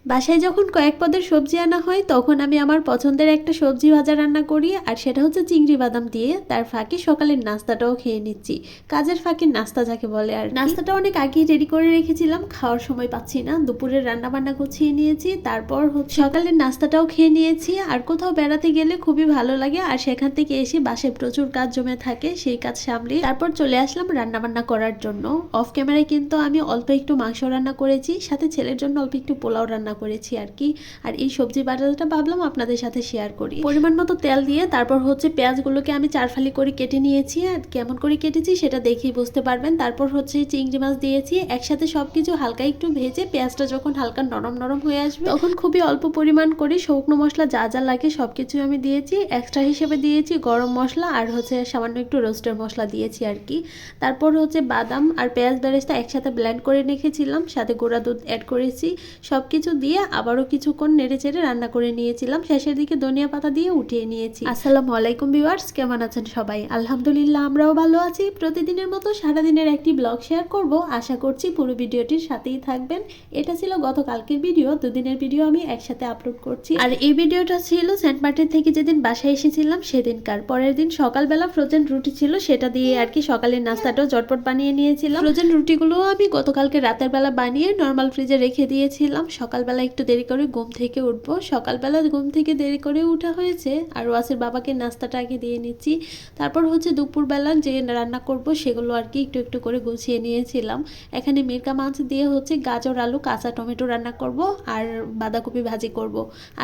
বাসায় যখন কয়েক পদের সবজি আনা হয় তখন আমি আমার পছন্দের একটা সবজি ভাজা রান্না করি, আর সেটা হচ্ছে চিংড়ি বাদাম দিয়ে। তার ফাঁকে সকালের নাস্তাটাও খেয়ে নিচ্ছি। কাজের ফাঁকে নাস্তা যাকে বলে। আর নাস্তাটা অনেক আগেই রেডি করে রেখেছিলাম, খাওয়ার সময় পাচ্ছি না। দুপুরের রান্না বান্না গুছিয়ে নিয়েছি, তারপর সকালের নাস্তাটাও খেয়ে নিয়েছি। আর কোথাও বেড়াতে গেলে খুবই ভালো লাগে, আর সেখান থেকে এসে বাসায় প্রচুর কাজ জমে থাকে, সেই কাজ সামলে তারপর চলে আসলাম রান্না বান্না করার জন্য। অফ ক্যামেরায় কিন্তু আমি অল্প একটু মাংস রান্না করেছি, সাথে ছেলের জন্য অল্প একটু পোলাও রান্না করেছি আর কি। আর এই সবজি বাটাটা ভাবলাম আপনাদের সাথে শেয়ার করি। পরিমাণ মতো তেল দিয়ে তারপর হচ্ছে পেঁয়াজগুলোকে আমি 4 ফালি করে কেটে নিয়েছি, আর কেমন করে কেটেছি সেটা দেখেই বুঝতে পারবেন। তারপর হচ্ছে চিংড়ি মাছ দিয়েছি, একসাথে সবকিছু হালকা একটু ভেজে পেঁয়াজটা যখন হালকা নরম নরম হয়ে আসবে তখন খুবই অল্প পরিমাণ করে শুকনো মশলা যা যা লাগে সবকিছু আমি দিয়েছি। এক্সট্রা হিসেবে দিয়েছি গরম মশলা, আর হচ্ছে সামান্য একটু রোস্টের মশলা দিয়েছি আর কি। তারপর হচ্ছে বাদাম আর পেঁয়াজ বেরেস্তা একসাথে ব্লেন্ড করে রেখেছিলাম, সাথে গুঁড়া দুধ অ্যাড করেছি। সবকিছু দিয়ে আবারও কিছুক্ষণ নেড়ে চেড়ে রান্না করে নিয়েছিলাম। শেষের দিকে ধনিয়া পাতা দিয়ে উঠিয়ে নিয়েছি। আসসালামু আলাইকুম ভিউয়ার্স, কেমন আছেন সবাই? আলহামদুলিল্লাহ আমরাও ভালো আছি। প্রতিদিনের মতো সারাদিনের একটি ব্লগ শেয়ার করব, আশা করছি পুরো ভিডিওটির সাথেই থাকবেন। এটা ছিল গতকালকের ভিডিও, দুদিনের ভিডিও আমি একসাথে আপলোড করছি। আর এই ভিডিওটা ছিল সেন্ট মার্টিন থেকে যেদিন বাসায় এসেছিলাম সেদিনকার। পরের দিন সকালবেলা ফ্রোজেন রুটি ছিল, সেটা দিয়ে আর কি সকালের নাস্তাটাও ঝটপট বানিয়ে নিয়েছিলাম। ফ্রোজেন রুটিগুলো আমি গতকালকে রাতের বেলা বানিয়ে নর্মাল ফ্রিজে রেখে দিয়েছিলাম। সকালবেলা একটু দেরি করে ঘুম থেকে উঠবো, সকালবেলা ঘুম থেকে দেরি করে উঠা হয়েছে। আর ওয়াসের বাবাকে নাস্তাটা আগে দিয়ে নিচ্ছি। তারপর হচ্ছে দুপুরবেলা যে রান্না করব সেগুলো আর কি একটু একটু করে গুছিয়ে নিয়েছিলাম। এখানে মিরকা মাছ দিয়ে হচ্ছে গাজর আলু কাঁচা টমেটো রান্না করব, আর বাঁধাকপি ভাজি করব।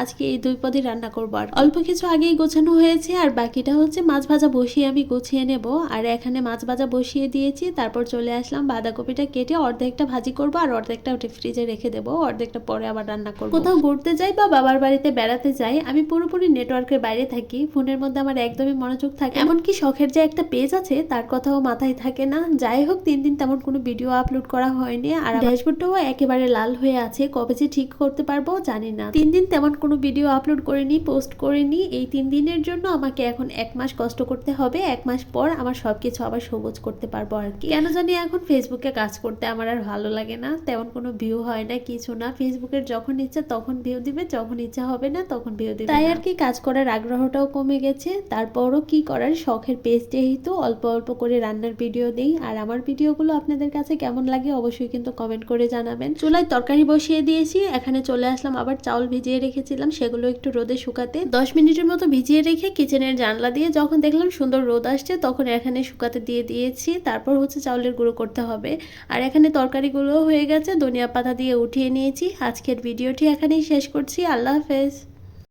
আজকে এই দুই পদই রান্না করব। আর অল্প কিছু আগেই গোছানো হয়েছে, আর বাকিটা হচ্ছে মাছ ভাজা বসিয়ে আমি গুছিয়ে নেব। আর এখানে মাছ ভাজা বসিয়ে দিয়েছি, তারপর চলে আসলাম বাঁধাকপিটা কেটে অর্ধেকটা ভাজি করব, আর অর্ধেকটা ফ্রিজে রেখে দেবো, অর্ধেকটা পরে আবার রান্না করব। কোথাও ঘুরতে যাই বা বাবার বাড়িতে বেড়াতে যাই আমি পুরোপুরি নেটওয়ার্কের বাইরে থাকি, ফোনের মধ্যে আমার একদমই মনোযোগ থাকে। এমনকি শখের যে একটা পেজ আছে তার কথাও মাথায় থাকে না। যাই হোক 3 দিন তেমন কোনো ভিডিও আপলোড করা হয়নি, আর ড্যাশবোর্ডটাও একেবারে লাল হয়ে আছে। কবে যে ঠিক করতে পারবো জানি না। 3 দিন তেমন কোনো ভিডিও আপলোড করিনি, পোস্ট করিনি। এই 3 দিনের জন্য আমাকে এখন 1 মাস কষ্ট করতে হবে। 1 মাস পর আমার সবকিছু আবার সবুজ করতে পারবো আর কি। কেন জানি এখন ফেসবুকে কাজ করতে আমার আর ভালো লাগে না, তেমন কোনো ভিউ হয় না, কিছু না। ফেসবুকের যখন ইচ্ছা তখন ভিউ দিবে, যখন ইচ্ছা হবে না তখন ভিউ দিবে, তাই আর কি কাজ করার আগ্রহটাও কমে গেছে। তারপরও কি করার, শখের পেজ যেহেতু অল্প অল্প করে রান্নার ভিডিও দিই। আর আমার ভিডিওগুলো আপনাদের কাছে কেমন লাগে অবশ্যই কিন্তু কমেন্ট করে জানাবেন। চুলায় তরকারি বসিয়ে দিয়েছি, এখানে চলে আসলাম আবার চাউল ভিজিয়ে রেখেছিলাম সেগুলো একটু রোদে শুকাতে। 10 মিনিটের মতো ভিজিয়ে রেখে কিচেনের জানলা দিয়ে যখন দেখলাম সুন্দর রোদ আসছে তখন এখানে শুকাতে দিয়ে দিয়েছি। তারপর হচ্ছে চাউলের গুঁড়ো করতে হবে। আর এখানে তরকারিগুলো হয়ে গেছে, ধনিয়া পাতা দিয়ে উঠিয়ে নিয়েছি। আজকের ভিডিওটি এখানেই শেষ করছি। আল্লাহ হাফেজ।